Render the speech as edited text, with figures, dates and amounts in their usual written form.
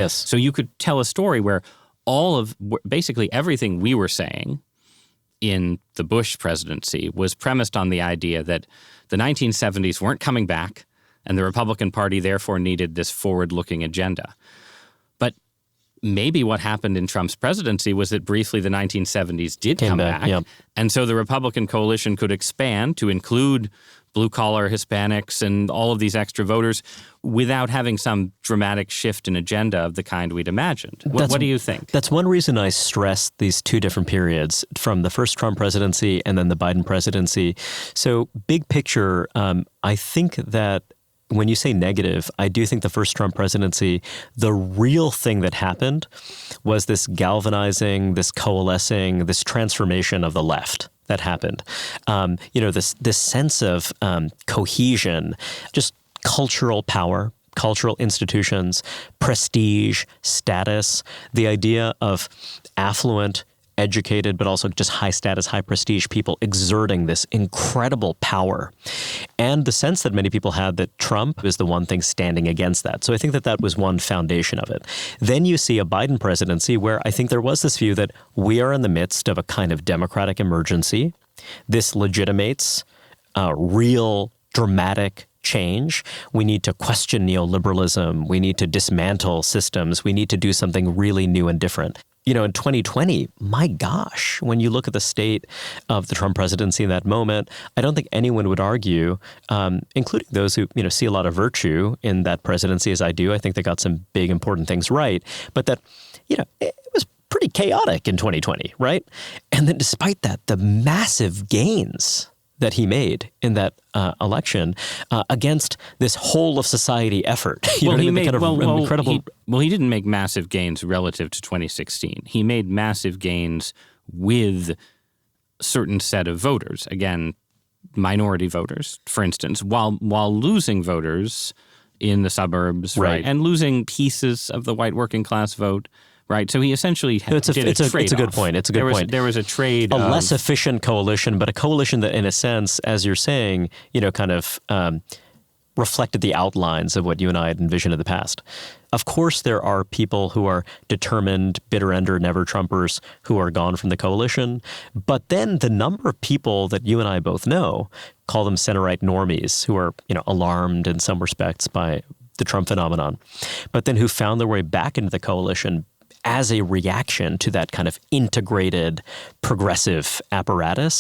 Yes. So you could tell a story where basically everything we were saying in the Bush presidency was premised on the idea that the 1970s weren't coming back and the Republican Party therefore needed this forward-looking agenda. But maybe what happened in Trump's presidency was that briefly the 1970s did come back. Yeah. And so the Republican coalition could expand to include blue-collar Hispanics and all of these extra voters without having some dramatic shift in agenda of the kind we'd imagined. What do you think? That's one reason I stress these two different periods, from the first Trump presidency and then the Biden presidency. So big picture, I think that when you say negative, I do think the first Trump presidency, the real thing that happened was this galvanizing, this coalescing, this transformation of the left that happened. This sense of cohesion, just cultural power, cultural institutions, prestige, status, the idea of affluent, educated, but also just high status, high prestige people exerting this incredible power. And the sense that many people had that Trump is the one thing standing against that. So I think that that was one foundation of it. Then you see a Biden presidency where I think there was this view that we are in the midst of a kind of democratic emergency. This legitimates real dramatic change. We need to question neoliberalism. We need to dismantle systems. We need to do something really new and different. In 2020, my gosh, when you look at the state of the Trump presidency in that moment, I don't think anyone would argue, including those who, see a lot of virtue in that presidency as I do. I think they got some big, important things right. But that, it was pretty chaotic in 2020, right? And then despite that, the massive gains that he made in that election against this whole of society effort. Incredible. He didn't make massive gains relative to 2016. He made massive gains with a certain set of voters. Again, minority voters, for instance, while losing voters in the suburbs, right? And losing pieces of the white working class vote. Right, so he essentially did a trade-off. It's a good point. It's a good point. There was a trade. Less efficient coalition, but a coalition that, in a sense, as you're saying, kind of reflected the outlines of what you and I had envisioned in the past. Of course, there are people who are determined, bitter-ender, never-Trumpers who are gone from the coalition. But then the number of people that you and I both know, call them center-right normies, who are alarmed in some respects by the Trump phenomenon, but then who found their way back into the coalition as a reaction to that kind of integrated progressive apparatus.